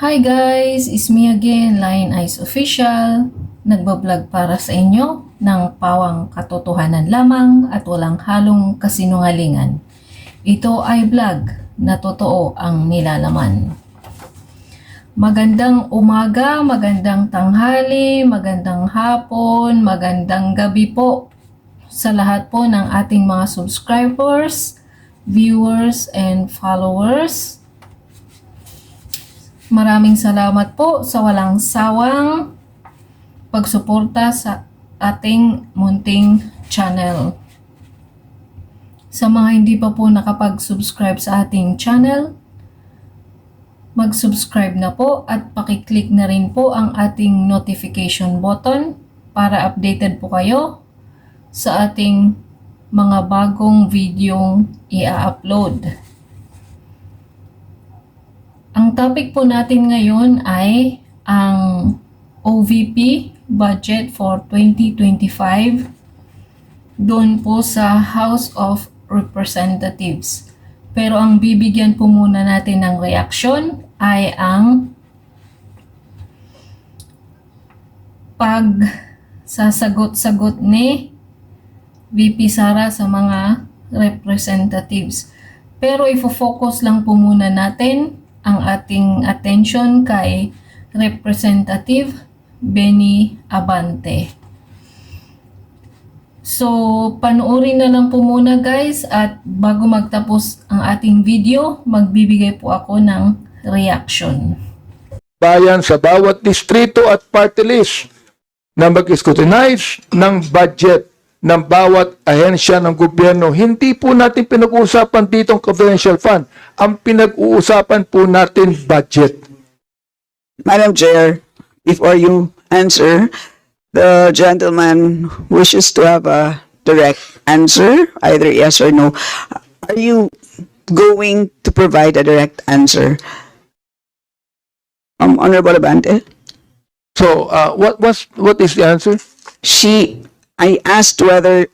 Hi guys! It's me again, Lion Eyes Official. Nagbablog para sa inyo ng pawang katotohanan lamang at walang halong kasinungalingan. Ito ay vlog na totoo ang nilalaman. Magandang umaga, magandang tanghali, magandang hapon, magandang gabi po sa lahat po ng ating mga subscribers, viewers, and followers. Maraming salamat po sa walang sawang pagsuporta sa ating munting channel. Sa mga hindi pa po nakapag-subscribe sa ating channel, mag-subscribe na po at pakiclick na rin po ang ating notification button para updated po kayo sa ating mga bagong videong i-upload. Ang topic po natin ngayon ay ang OVP budget for 2025 doon po sa House of Representatives. Pero ang bibigyan po muna natin ng reaksyon ay ang pagsasagot-sagot ni VP Sara sa mga representatives. Pero ifo-focus lang po muna natin ang ating attention kay Representative Benny Abante. So, panoorin na lang po muna guys at bago magtapos ang ating video, magbibigay po ako ng reaction. Bayan sa bawat distrito at party list na mag-scrutinize ng budget ng bawat ahensya ng gobyerno. Hindi po natin pinag-uusapan dito ang confidential fund. Ang pinag-uusapan po natin budget. Madam Chair, before you answer, the gentleman wishes to have a direct answer, either yes or no. Are you going to provide a direct answer? Honorable Abante? So, what is the answer? I asked whether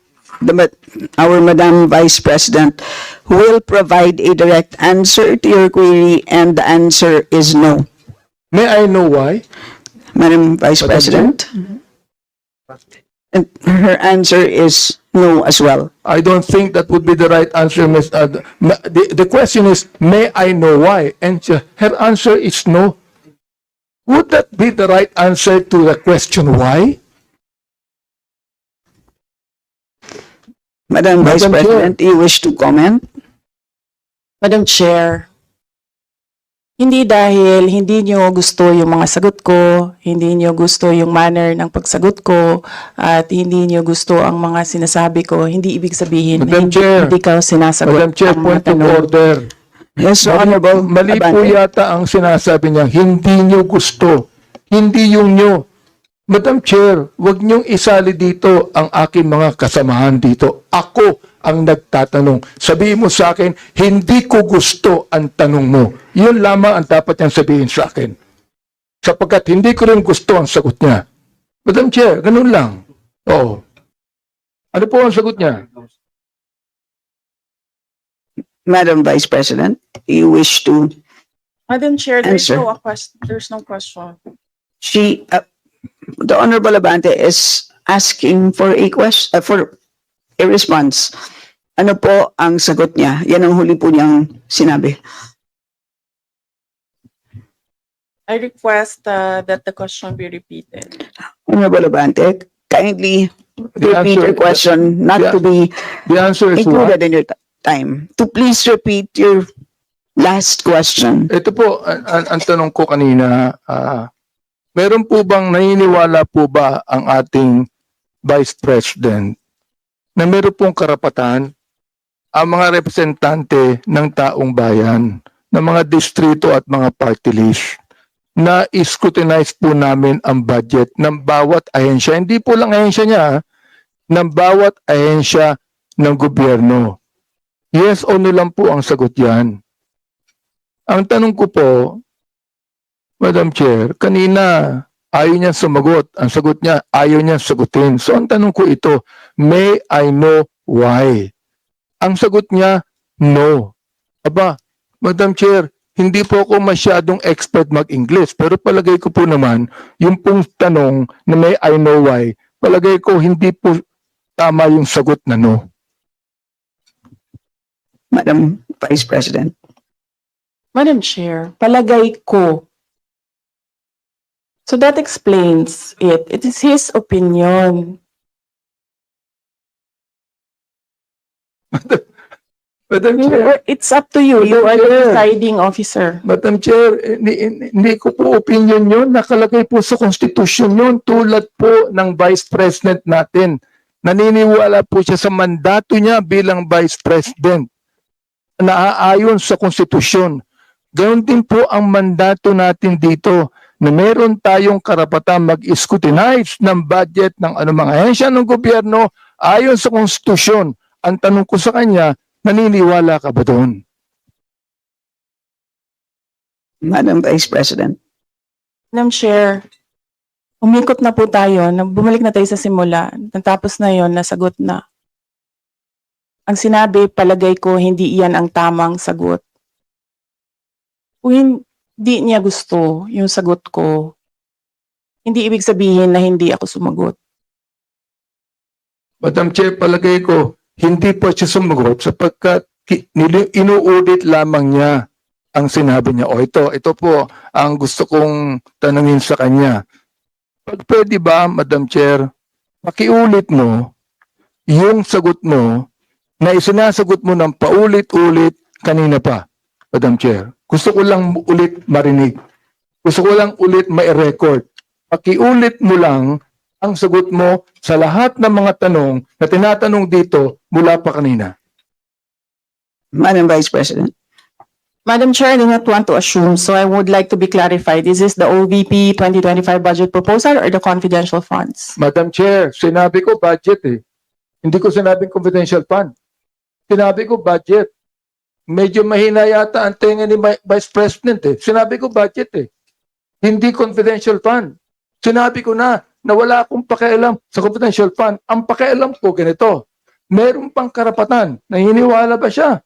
our Madam Vice President will provide a direct answer to your query, and the answer is no. May I know why? Madam Vice Madam President? And her answer is no as well. I don't think that would be the right answer, Ms. The question is, may I know why? And her answer is no. Would that be the right answer to the question why? Madam Vice Madam Chair. President, do you wish to comment? Madam Chair, hindi dahil hindi nyo gusto yung mga sagot ko, hindi nyo gusto yung manner ng pagsagot ko, at hindi nyo gusto ang mga sinasabi ko, hindi ibig sabihin na Madam Chair. hindi ka sinasagot Madam Chair, ang mga point of tanong. order. Yes, so Honorable Mali po Abante. yata ang sinasabi niya, hindi nyo gusto. Hindi yung nyo. Madam Chair, wag niyong isali dito ang aking mga kasamahan dito. Ako ang nagtatanong. Sabihin mo sa akin, hindi ko gusto ang tanong mo. Yun lamang ang dapat niyang sabihin sa akin. Sapagkat hindi ko rin gusto ang sagot niya. Madam Chair, ganun lang. Oo. Ano po ang sagot niya? Madam Vice President, do you wish to Madam Chair, Answer. there's no question. the Honorable Abante is asking for a question, for a response. Ano po ang sagot niya? Yan ang huli po niyang sinabi. I request that the question be repeated. Honorable Abante, kindly The repeat answer- your question, not to be The answer is what? included in your time. To please repeat your last question. Ito po, ang tanong ko kanina, meron po bang naniniwala po ba ang ating Vice President na meron pong karapatan ang mga representante ng taong bayan, ng mga distrito at mga party list na scrutinize po namin ang budget ng bawat ahensya, hindi po lang ahensya niya, ng bawat ahensya ng gobyerno. Yes o no lang po ang sagot yan. Ang tanong ko po, Madam Chair, kanina ayaw niya sumagot. Ang sagot niya, ayaw niya sagutin. So ang tanong ko ito, may I know why? Ang sagot niya, no. Aba, Madam Chair, hindi po ako masyadong expert mag-English, pero palagay ko po naman, yung pong tanong na may I know why, palagay ko hindi po tama yung sagot na no. Madam Vice President. Madam Chair, palagay ko. So that explains it. It is his opinion. Madam Chair, It's up to you. You are Madam the Chair. deciding officer. Madam Chair, hindi ko po opinion yun. Nakalagay po sa Constitution yun tulad po ng Vice President natin. Naniniwala po siya sa mandato niya bilang Vice President. Naaayon sa Konstitusyon. Gayon din po ang mandato natin dito na meron tayong karapatan mag-scrutinize ng budget ng anumang ahensya ng gobyerno ayon sa Konstitusyon. Ang tanong ko sa kanya, naniniwala ka ba doon? Madam Vice President. Madam Chair, umikot na po tayo. Bumalik na tayo sa simula. Natapos na yon, nasagot na. Ang sinabi, palagay ko, hindi iyan ang tamang sagot. Kung hindi niya gusto yung sagot ko, hindi ibig sabihin na hindi ako sumagot. Madam Chair, palagay ko, hindi po siya sumagot sapagkat inuulit lamang niya ang sinabi niya. O ito po ang gusto kong tanungin sa kanya. Pag pwede ba, Madam Chair, pakiulit mo yung sagot mo na isinasagot mo ng paulit-ulit kanina pa, Madam Chair. Gusto ko lang ulit marinig. Gusto ko lang ulit ma-record. Pakiulit mo lang ang sagot mo sa lahat ng mga tanong na tinatanong dito mula pa kanina. Madam Vice President. Madam Chair, I do not want to assume, so I would like to be clarified. Is this the OVP 2025 budget proposal or the confidential funds? Madam Chair, sinabi ko budget eh. Hindi ko sinabing confidential fund. Sinabi ko budget. Medyo mahina yata ang tenga ni Vice President eh. Sinabi ko budget eh. Hindi confidential fund. Sinabi ko na wala akong pakialam sa confidential fund. Ang pakialam ko ganito. Meron pang karapatan. Naniniwala ba siya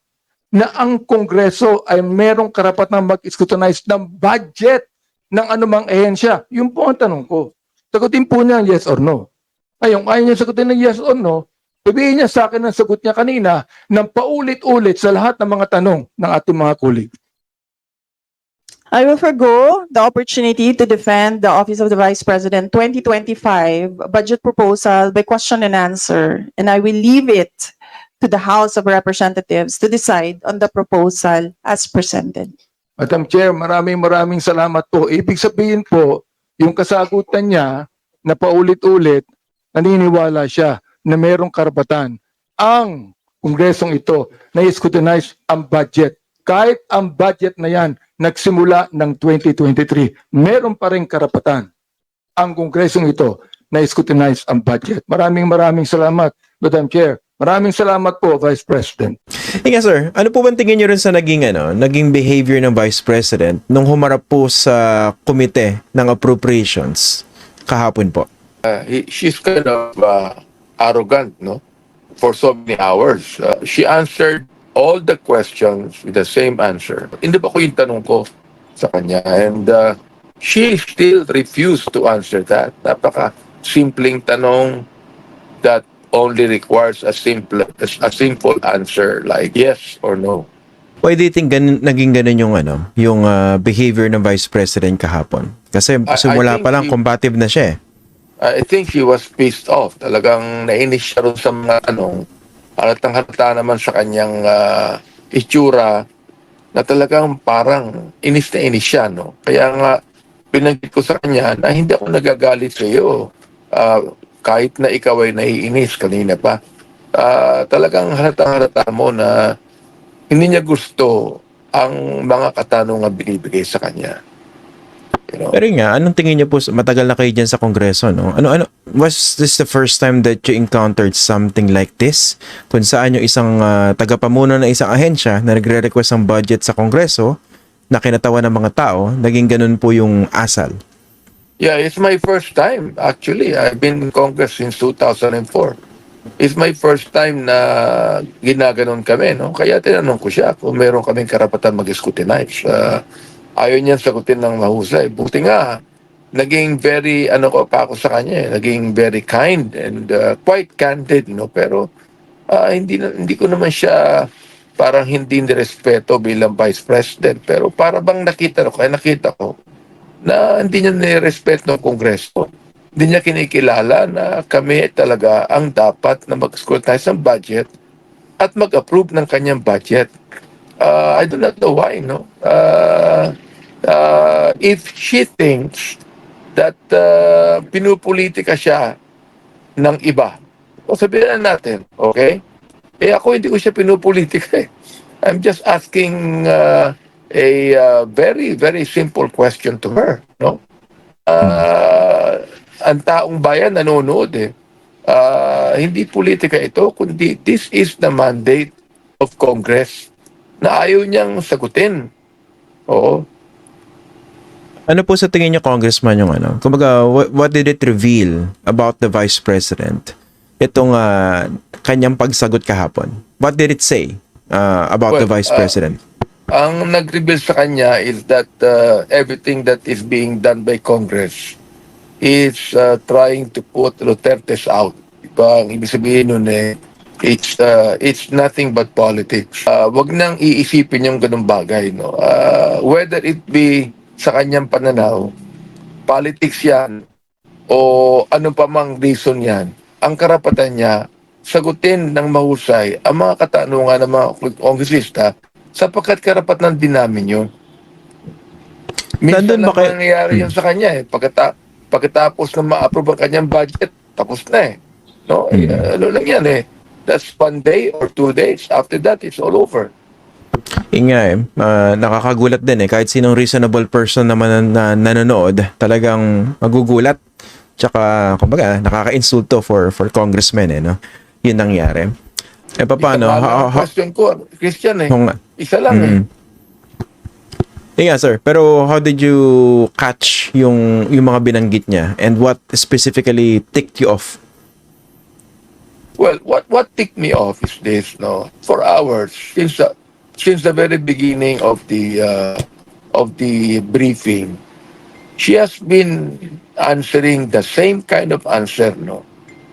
na ang Kongreso ay merong karapatan mag-scrutinize ng budget ng anumang ehensya? Yun po ang tanong ko. Sagutin po niya yes or no. Ngayon, ayaw niya sagutin ng yes or no, sabihin niya sa akin ang sagot niya kanina ng paulit-ulit sa lahat ng mga tanong ng ating mga kulig. I will forgo the opportunity to defend the Office of the Vice President 2025 budget proposal by question and answer, and I will leave it to the House of Representatives to decide on the proposal as presented. Madam Chair, maraming salamat po. Ibig sabihin po, yung kasagutan niya na paulit-ulit, naniniwala siya na merong karapatan ang Kongresong ito na i-scrutinize ang budget. Kahit ang budget na yan nagsimula ng 2023, meron pa rin karapatan ang Kongresong ito na i-scrutinize ang budget. Maraming salamat, Madam Chair. Maraming salamat po, Vice President. Nga sir, ano po bang tingin niyo rin sa naging behavior ng Vice President nung humarap po sa komite ng appropriations kahapon po? She's kind of arrogant, no? For so many hours. She answered all the questions with the same answer. Hindi ba ko yung tanong ko sa kanya? And she still refused to answer that. Napaka-simpleng tanong that only requires a simple answer like yes or no. Why do you think naging ganun yung behavior ng Vice President kahapon? Kasi simula think pa lang combative na siya eh. I think she was pissed off. Talagang nainis siya rin sa mga tanong. Halatang-halata naman sa kanyang itsura na talagang parang inis na inis siya. No? Kaya nga, binanggit ko sa kanya na hindi ako nagagalit sa iyo. Kahit na ikaw ay naiinis kanina pa. Talagang halatang-halata mo na hindi niya gusto ang mga katanungan binibigay sa kanya. You know? Pero nga, anong tingin niyo po, matagal na kayo dyan sa Kongreso, no? Was this the first time that you encountered something like this? Kung saan yung isang tagapamuno ng isang ahensya na nagre-request ng budget sa Kongreso, na kinatawa ng mga tao, naging ganun po yung asal. Yeah, it's my first time actually. I've been in Congress since 2004. It's my first time na ginaganon kami, no? Kaya tinanong ko siya kung meron kaming karapatan mag-scrutinize. Ayaw niya sagutin ng mahusay. Buti nga, naging very, ano ko pa ako sa kanya, naging very kind and quite candid, no? Pero hindi ko naman siya parang hindi nirespeto bilang Vice President. Pero para bang nakita ko na hindi niya nirespeto ng Kongreso. Hindi niya kinikilala na kami talaga ang dapat na mag-scrutinize ng budget at mag-approve ng kanyang budget. I do not know why, no? If she thinks that pinupolitika siya ng iba, o sabihin na natin, okay? Ako hindi ko siya pinupolitika eh. I'm just asking a very, very simple question to her, no? Ang taong bayan nanonood eh. Hindi politika ito, kundi this is the mandate of Congress na ayaw niyang sagutin. Oo. Ano po sa tingin niyo, Congressman, yung ano? Kumbaga, what did it reveal about the Vice President? Itong kanyang pagsagot kahapon. What did it say about the Vice President? Ang nag-reveal sa kanya is that everything that is being done by Congress is trying to put Duterte's out. Diba? Ang ibig sabihin nun it's nothing but politics. Wag nang iisipin yung ganung bagay. No? Whether it be sa kanyang pananaw, politics yan, o ano pa mang reason yan, ang karapatan niya, sagutin ng mahusay ang mga katanungan ng mga kongresista sapagkat karapatan din namin yun. Minsan Nandun lang ba kayo- nangyayari yun sa kanya eh. Pagkatapos na ma-approve ang kanyang budget, tapos na eh. No? Ano lang yan eh. That's 1 day or 2 days. After that, it's all over. Nakakagulat din eh. Kahit sinong reasonable person naman na nanonood, talagang magugulat. Tsaka, kumbaga, nakaka-insulto for congressmen eh, no? Yun nangyari. Paano? Question ko, Christian eh. Kung- Isa lang eh. Yeah, sir. Pero how did you catch yung mga binanggit niya? And what specifically ticked you off? Well, what ticked me off is this, no? For hours since the very beginning of the briefing, she has been answering the same kind of answer, no?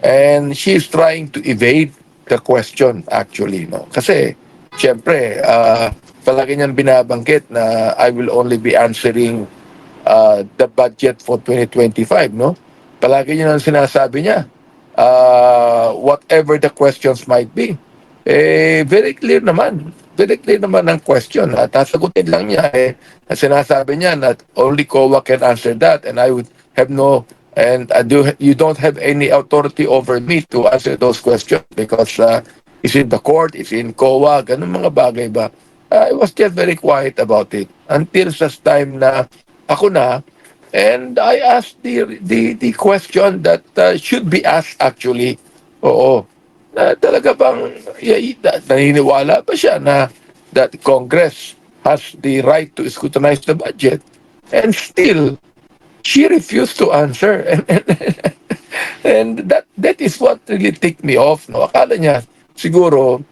And she is trying to evade the question actually, no? Kasi siyempre, palagi niyang binabanggit na I will only be answering the budget for 2025, no? Palagi niya nang sinasabi niya, whatever the questions might be. Very clear naman ang question. At sagutin lang niya sinasabi niya that only COA can answer that and I would have you don't have any authority over me to answer those questions because it's in the court, it's in COA, ganun mga bagay ba. I was just very quiet about it until such time na ako na and I asked the question that should be asked actually. Oo. Talaga bang naniniwala ba siya na that Congress has the right to scrutinize the budget? And still, she refused to answer. And that is what really ticked me off. No? Akala niya, siguro,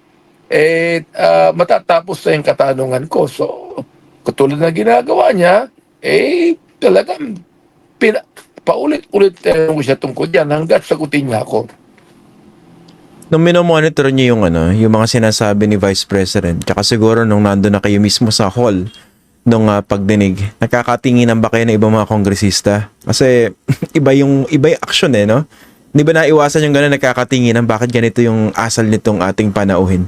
matatapos na yung katanungan ko. So, katulad na ginagawa niya, talagang paulit-ulit ko siya tungkol yan hanggat sagutin niya ako. Nung minomonitor niyo yung mga sinasabi ni Vice President, tsaka siguro nung nandun na kayo mismo sa hall nung pagdinig, nakakatinginan ba kayo ng ibang mga kongresista? Kasi iba yung action no? Hindi ba naiwasan yung gano'n nakakatinginan? Bakit ganito yung asal nitong ating panauhin?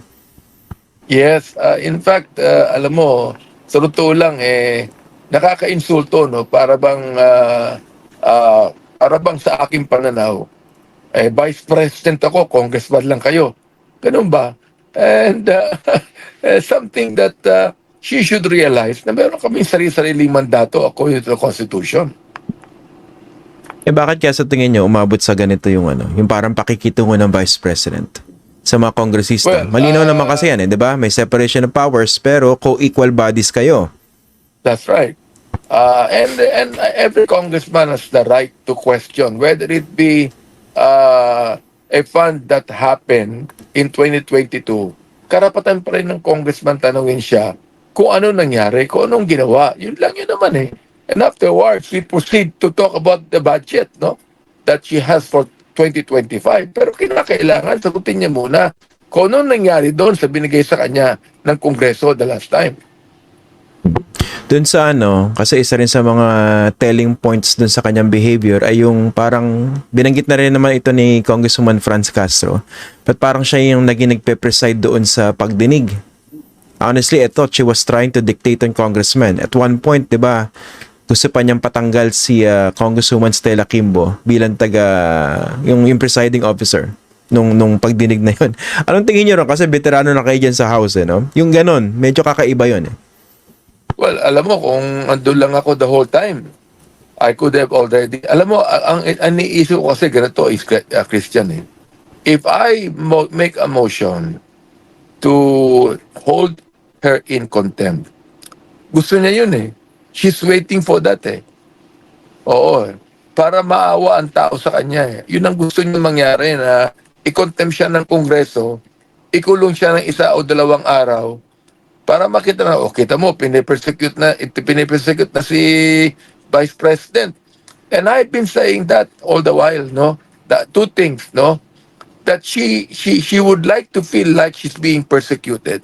Yes, in fact, alam mo, sa totoo lang, nakaka-insulto, no? Para bang sa aking pananaw, Vice President ako, Congressman lang kayo. Ganun ba? And something that she should realize na meron kaming sarili-sariling mandato according to the Constitution. Bakit kaya sa tingin nyo umabot sa ganito yung yung parang pakikitungo ng Vice President sa mga kongresista? Well, Malinaw naman kasi yan, di ba? May separation of powers pero co-equal bodies kayo. That's right. And every congressman has the right to question whether it be a fund that happened in 2022, karapatan pa rin ng congressman tanungin siya kung ano nangyari, kung anong ginawa. Yun lang yun naman eh. And afterwards, we proceed to talk about the budget, no? That she has for 2025. Pero kinakailangan, sagutin niya muna kung ano nangyari doon sa binigay sa kanya ng Kongreso the last time. Dun sa ano, kasi isa rin sa mga telling points dun sa kanyang behavior ay yung parang binanggit na rin naman ito ni Congresswoman Franz Castro. But parang siya yung naging nagpe-preside doon sa pagdinig. Honestly, I thought she was trying to dictate on congressmen. At one point, 'di ba, gusto pa niyang patanggal si Congresswoman Stella Kimbo bilang yung presiding officer nung pagdinig na yun. Anong tingin niyo ron? Kasi veterano na kayo dyan sa house, no? Yung ganon, medyo kakaiba yun, eh. Well, alam mo, kung andun lang ako the whole time, I could have already... Alam mo, ang iniisip ko kasi ganito is Christian eh. If I make a motion to hold her in contempt, gusto niya yun eh. She's waiting for that eh. Oo, para maawa ang tao sa kanya eh. Yun ang gusto niya mangyari, na i-contempt siya ng Kongreso, ikulong siya ng 1 o 2 araw, para makita na, kita mo, pinipersecute na si Vice President. And I've been saying that all the while, no? That two things, no? That she would like to feel like she's being persecuted.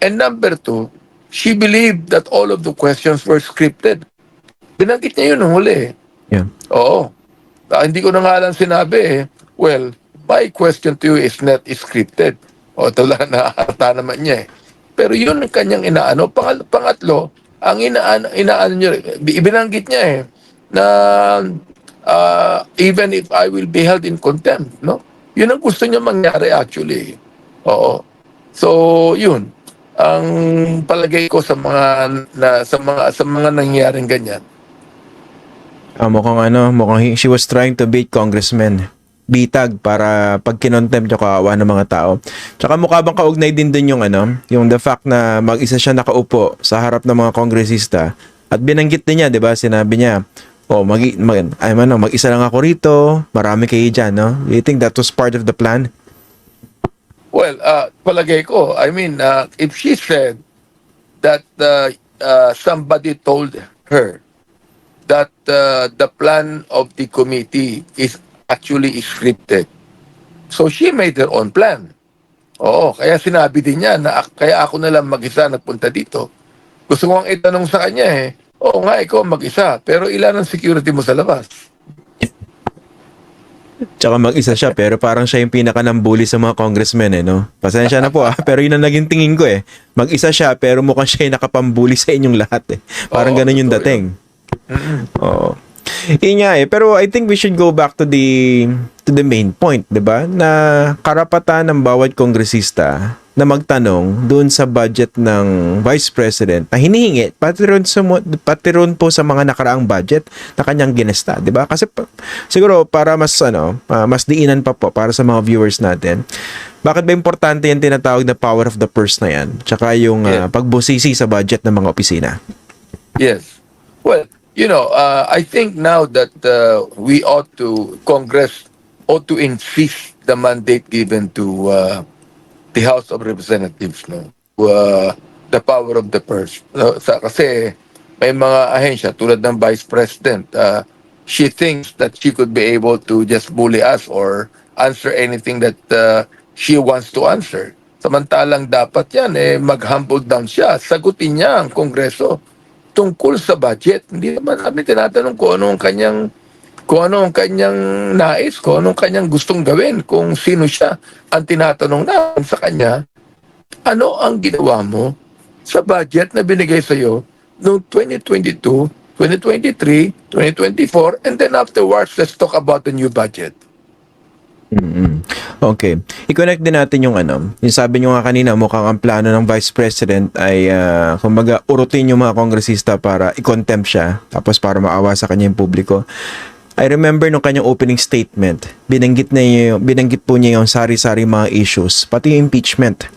And number 2, she believed that all of the questions were scripted. Binanggit niya yun nung huli. Yeah. Oo. Hindi ko na nga lang sinabi eh. Well, my question to you is not scripted. O, talaga nakakata naman niya eh. Pero yun ang kanyang inaano. Pangatlo, ang inaano niya, ibinanggit niya eh, na even if I will be held in contempt, no? Yun ang gusto niya mangyari actually. Oo. So, yun. Ang palagay ko sa mga nangyaring ganyan. Mukhang she was trying to bait congressmen. Bitag para pag kinontempt yung kawawa ng mga tao. Tsaka mukha bang kaugnay din dun yung the fact na mag-isa siya nakaupo sa harap ng mga kongresista at binanggit din niya, 'di ba? Sinabi niya, mag-isa lang ako rito, marami kayo diyan, no? Do you think that was part of the plan? Well, palagay ko, I mean, if she said that somebody told her that the plan of the committee is actually scripted. So she made her own plan. Oo, kaya sinabi din niya na kaya ako na lang mag-isa nagpunta dito. Gusto ko ang itanong sa kanya eh, oo nga, ikaw mag-isa, pero ilan ang security mo sa labas? Tsaka mag-isa siya pero parang siya yung pinaka-nambuli sa mga congressmen, eh, no? Pasensya na po, pero yun ang naging tingin ko, eh. Mag-isa siya pero mukhang siya yung nakapambuli sa inyong lahat, eh. Parang ganun yung dating. Oo. Yun nga, eh. Pero I think we should go back to the main point, 'di ba? Na karapatan ng bawat kongresista na magtanong doon sa budget ng Vice President na hinihingi pati ron po sa mga nakaraang budget na kanyang ginesta, 'di ba? Kasi siguro para mas diinan pa po para sa mga viewers natin. Bakit ba importante yung tinatawag na power of the purse na yan? Tsaka yung pagbusisi sa budget ng mga opisina. Yes. Well, I think now that Congress ought to insist the mandate given to the House of Representatives, no? The power of the purse. Kasi may mga ahensya tulad ng Vice President, she thinks that she could be able to just bully us or answer anything that she wants to answer. Samantalang dapat yan, mag-humble down siya. Sagutin niya ang Kongreso tungkol sa budget. Hindi naman namin tinatanong kung ano ang kanyang nais, kung ano ang kanyang gustong gawin, kung sino siya. Ang tinatanong namin sa kanya, ano ang ginawa mo sa budget na binigay sa iyo noong 2022, 2023, 2024, and then afterwards, let's talk about the new budget. Okay. I-connect din natin yung sabi nyo nga kanina, mukhang ang plano ng Vice President ay kumbaga urutin yung mga kongresista para i-contempt siya tapos para maawa sa kanya yung publiko. I remember nung kanyang opening statement, binanggit po niya yung sari-sari mga issues, pati yung impeachment.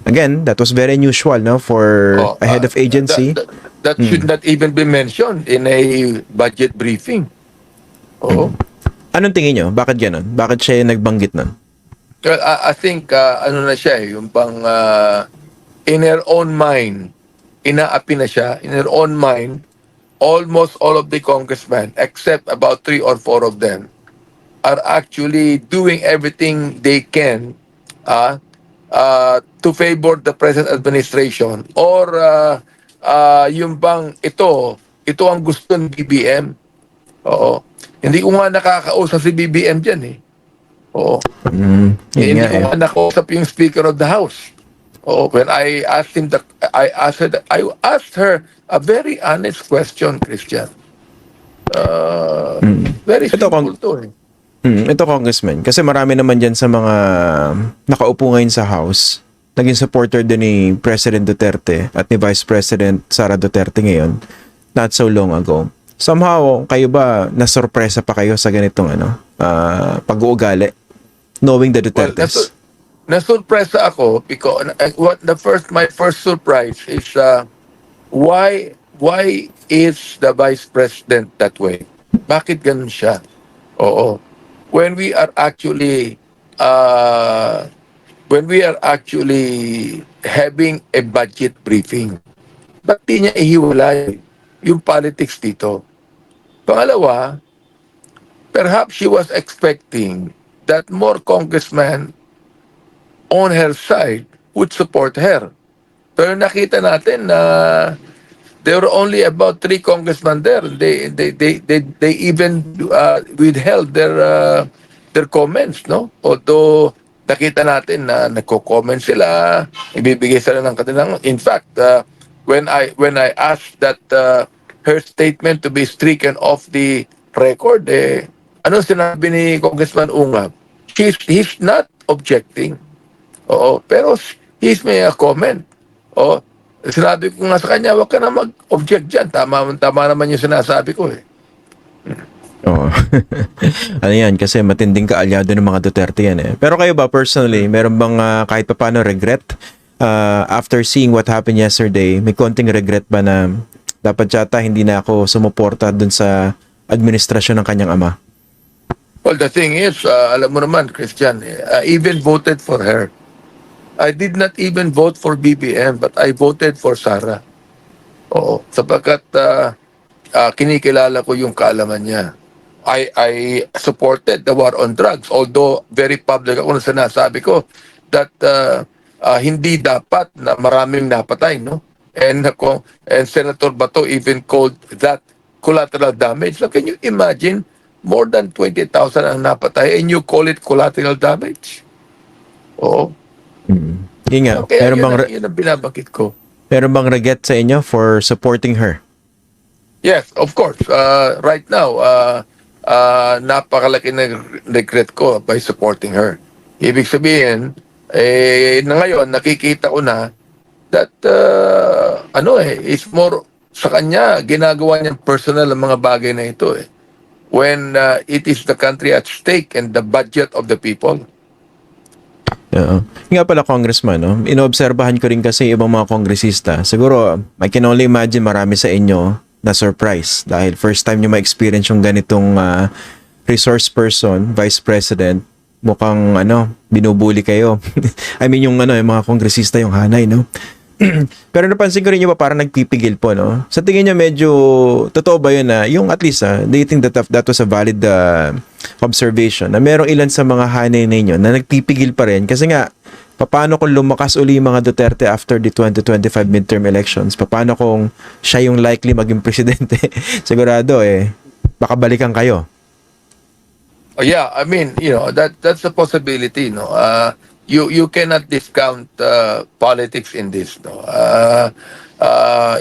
Again, that was very unusual, no, for a head of agency. That should not even be mentioned in a budget briefing. Oo. Anong tingin nyo? Bakit ganon? Bakit siya yung nagbanggit nun? Well, I think ano na siya yung pang in her own mind, inaapi na siya. In her own mind, almost all of the congressmen, except about 3 or 4 of them, are actually doing everything they can to favor the present administration or yung bang ito ang gusto ng BBM. Oo. Hindi ko nga nakakausap si BBM dyan eh. Oo. Yun Hindi nga ko eh. nga nakausap yung Speaker of the House. Oo. When I asked him I asked her a very honest question, Christian. Very Ito, simple to eh. Ito, Congressman, kasi marami naman dyan sa mga nakaupo ngayon sa House, naging supporter din ni President Duterte at ni Vice President Sara Duterte ngayon, not so long ago. Somehow, kayo ba nasurpresa pa kayo sa ganitong pag-uugali, knowing the Well, Dutertes? nasurpresa ako because my first surprise is why is the Vice President that way? Bakit ganun siya? Oo. When we are actually having a budget briefing, ba't di niya ihiwalay yung politics dito? Pangalawa, perhaps she was expecting that more congressmen on her side would support her. Pero nakita natin na there were only about 3 congressmen there. They even withheld their comments, no? Although nakita natin na nagko-comment sila, ibibigay sila ng kanilang. In fact, when I asked that her statement to be stricken off the record, ano sinabi ni Congressman Ungab? He's not objecting. Oo, pero he's may a comment. Oo, sinabi ko nga sa kanya, wag ka na mag-object dyan. Tama naman yung sinasabi ko eh. Oo. Ano yan, kasi matinding kaalyado ng mga Duterte yan eh. Pero kayo ba, personally, meron bang kahit pa paano regret? After seeing what happened yesterday, may konting regret ba na dapat yata hindi na ako sumuporta dun sa administrasyon ng kanyang ama? Well, the thing is, alam mo naman, Christian, I even voted for her. I did not even vote for BBM, but I voted for Sara. Oo, sapagkat kinikilala ko yung kaalaman niya. I supported the war on drugs, although very public ako na sinasabi ko that hindi dapat na maraming napatay, no? And Senator Bato even called that collateral damage. So can you imagine more than 20,000 ang napatay and you call it collateral damage? Oo. Yun nga, Kaya meron yun ang binabakit ko. bang regret sa inyo for supporting her? Yes, of course. Right now, napakalaki na regret ko by supporting her. Ibig sabihin, na ngayon, nakikita ko na that, it's more sa kanya, ginagawa niyang personal ang mga bagay na ito eh. When it is the country at stake and the budget of the people. Oo. Nga pala, Congressman, no? Inoobserbahan ko rin kasi yung ibang mga kongresista. Siguro, I can only imagine marami sa inyo na surprise dahil first time nyo ma-experience yung ganitong resource person, vice president, mukhang binubuli kayo. I mean yung yung mga kongresista, yung hanay, no? Pero napansin ko rin yung parang nagpipigil po, no? Sa tingin niyo medyo totoo ba yun na yung at least do you think that was a valid observation na merong ilan sa mga hanay ninyo na nagpipigil pa rin kasi nga paano kung lumakas uli yung mga Duterte after the 2025 midterm elections? Paano kung siya yung likely maging presidente? Sigurado baka balikan kayo. Oh, yeah, I mean, that's a possibility, no. You cannot discount politics in this, no.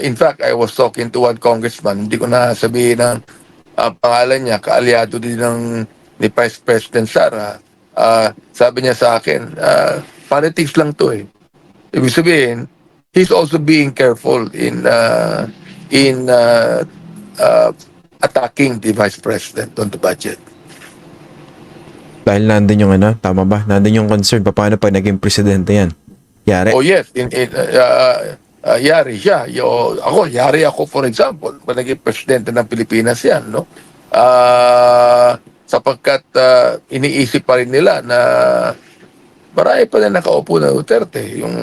In fact, I was talking to one congressman, hindi ko na sabihin ang pangalan niya, kaalyado din ni Vice President Sara. Sabi niya sa akin, politics lang to eh. Ibig sabihin, he's also being careful in attacking the Vice President on the budget. Dahil nandun yung tama ba? Nandun yung concern, paano pag naging presidente yan? Yari? Oh yes, yari siya. Yari ako for example, pag naging presidente ng Pilipinas yan, no? sapagkat iniisip pa rin nila na marami pa na nakaupo na Duterte. Yung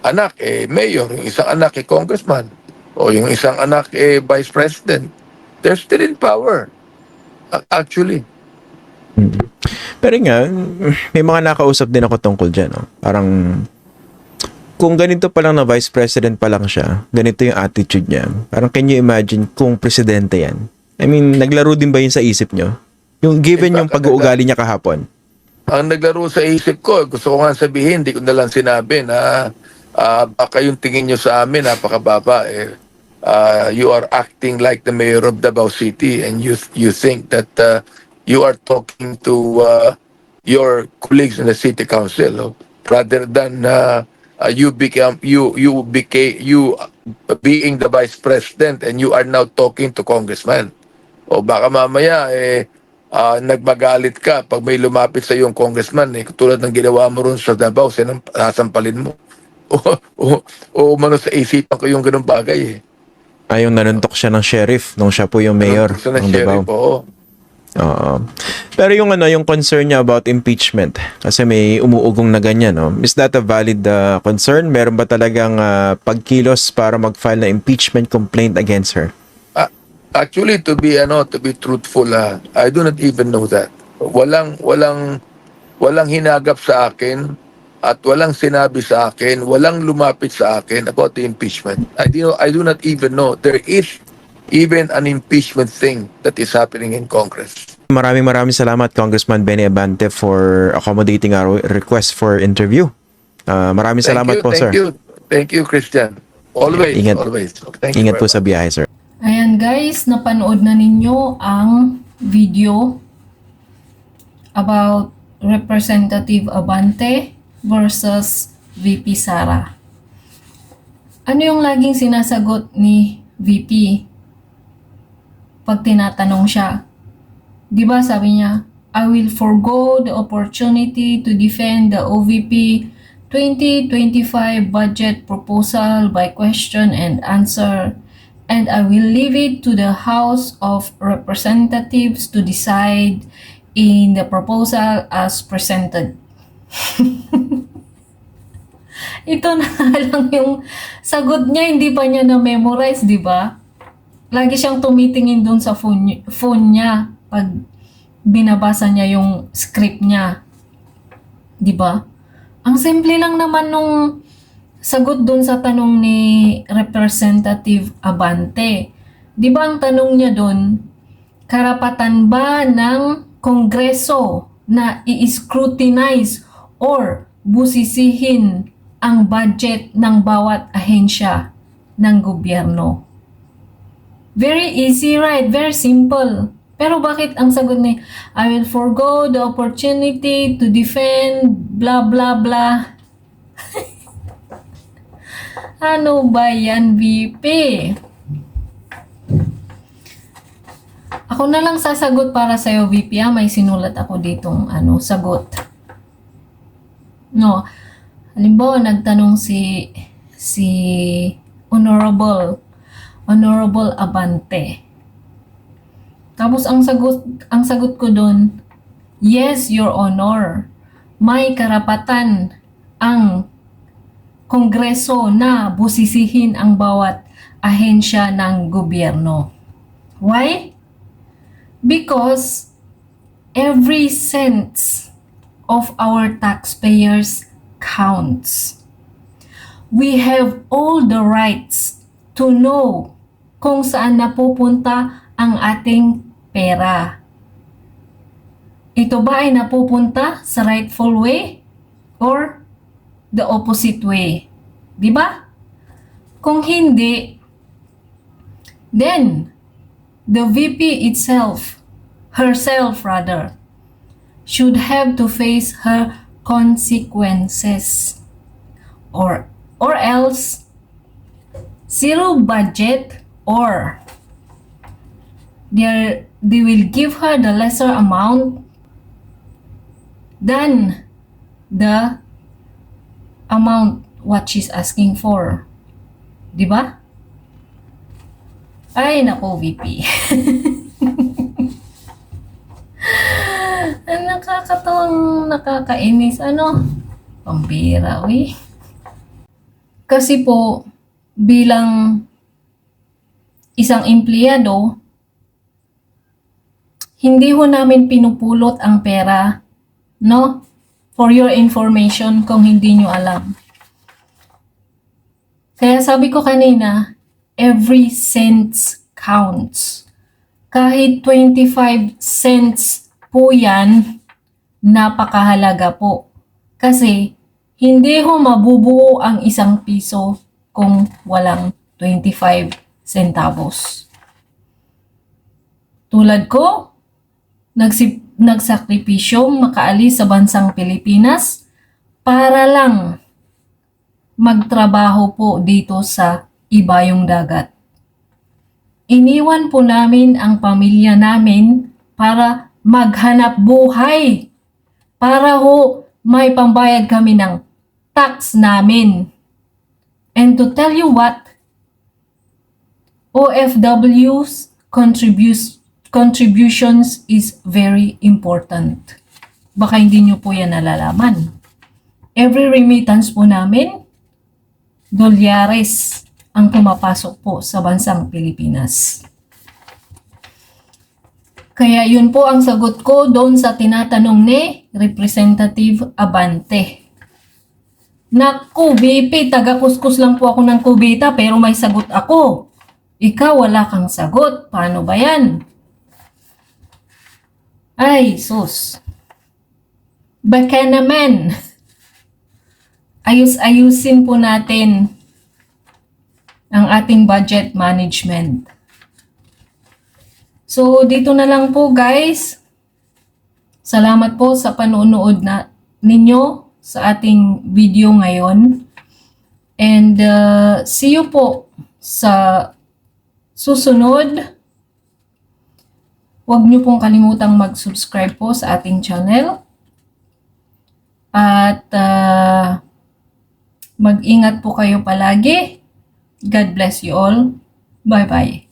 anak mayor, yung isang anak congressman, o yung isang anak vice president. They're still in power. Actually. Pero nga, may mga nakausap din ako tungkol dyan. No? Parang, kung ganito pa lang na vice president pa lang siya, ganito yung attitude niya. Parang can you imagine kung presidente yan? I mean, naglaro din ba yun sa isip nyo? Yung given yung pag-uugali niya kahapon. Ang naglaro sa isip ko, gusto ko nga sabihin, hindi ko na lang sinabi na baka yung tingin nyo sa amin, napakababa. You are acting like the mayor of Davao City and you think that you are talking to your colleagues in the city council rather than you being the vice president and you are now talking to congressman. O baka mamaya nagmagalit ka pag may lumapit sa yung congressman tulad ng ginawa mo ron sa Davao, sasampalin mo. O umano sa isipan ko yung ganung bagay Yung nanuntok siya ng sheriff nung siya po yung mayor Sa ng Davao. sheriff, oo. Oo. Pero yung yung concern niya about impeachment kasi may umuugong na ganyan, no? Is that a valid concern? Meron ba talagang pagkilos para mag-file na impeachment complaint against her? Actually, to be truthful, I do not even know that. Walang hinagap sa akin at walang sinabi sa akin, walang lumapit sa akin about the impeachment. I do not even know there is even an impeachment thing that is happening in Congress. Maraming salamat Congressman Benny Abante for accommodating our request for interview. Maraming salamat po, sir. Thank you, Christian. Always, Ingat. always. Thank you Ingat very po sa biyahe, sir. Ayan guys, napanood na ninyo ang video about Representative Abante versus VP Sara. Ano yung laging sinasagot ni VP pag tinatanong siya? Di ba sabi niya, I will forgo the opportunity to defend the OVP 2025 budget proposal by question and answer, and I will leave it to the House of Representatives to decide in the proposal as presented. Ito na lang yung sagot niya, hindi pa niya na-memorize, di ba? Lagi siyang tumitingin dun sa phone niya pag binabasa niya yung script niya. Di ba? Ang simple lang naman nung sagot dun sa tanong ni Representative Abante. Di ba ang tanong niya dun, karapatan ba ng Kongreso na i-scrutinize or busisihin ang budget ng bawat ahensya ng gobyerno? Very easy, right? Very simple. Pero bakit ang sagot ni, I will forgo the opportunity to defend blah blah blah. Ano ba yan, VP? Ako na lang sasagot para sa'yo, VP. May sinulat ako ditong sagot. No. Halimbawa, nagtanong si Honorable Abante. Tapos ang sagot ko doon, yes, Your Honor. May karapatan ang Kongreso na busisihin ang bawat ahensya ng gobyerno. Why? Because every cent of our taxpayers counts. We have all the rights to know kung saan napupunta ang ating pera. Ito ba ay napupunta sa rightful way or the opposite way? Di ba? Kung hindi, then the VP herself should have to face her consequences. Or else, zero budget, or they will give her the lesser amount than the amount what she's asking for. Di ba? Ay, nako, VP. nakakatawang nakakainis. Ano? Pambira, uy. Kasi po, bilang isang empleyado, hindi ho namin pinupulot ang pera, no? For your information, kung hindi nyo alam. Kaya sabi ko kanina, every cent counts. Kahit 25 cents po yan, napakahalaga po. Kasi, hindi ho mabubuo ang isang piso kung walang 25 centavos. Tulad ko, nagsakripisyong makaalis sa bansang Pilipinas para lang magtrabaho po dito sa Ibayong Dagat. Iniwan po namin ang pamilya namin para maghanap buhay. Para ho may pambayad kami ng tax namin. And to tell you what, OFW's contributions is very important. Baka hindi nyo po yan nalalaman. Every remittance po namin, dolyares ang pumapasok po sa bansang Pilipinas. Kaya yun po ang sagot ko doon sa tinatanong ni Representative Abante. Naku, BP, taga-kuskus lang po ako ng kubita pero may sagot ako. Ikaw wala kang sagot. Paano ba yan? Ay, sus. Baka naman. Ayus-ayusin po natin ang ating budget management. So, dito na lang po guys. Salamat po sa panonood ninyo sa ating video ngayon. And see you po sa susunod. Huwag niyo pong kalimutang mag-subscribe po sa ating channel. At mag-ingat po kayo palagi. God bless you all. Bye-bye.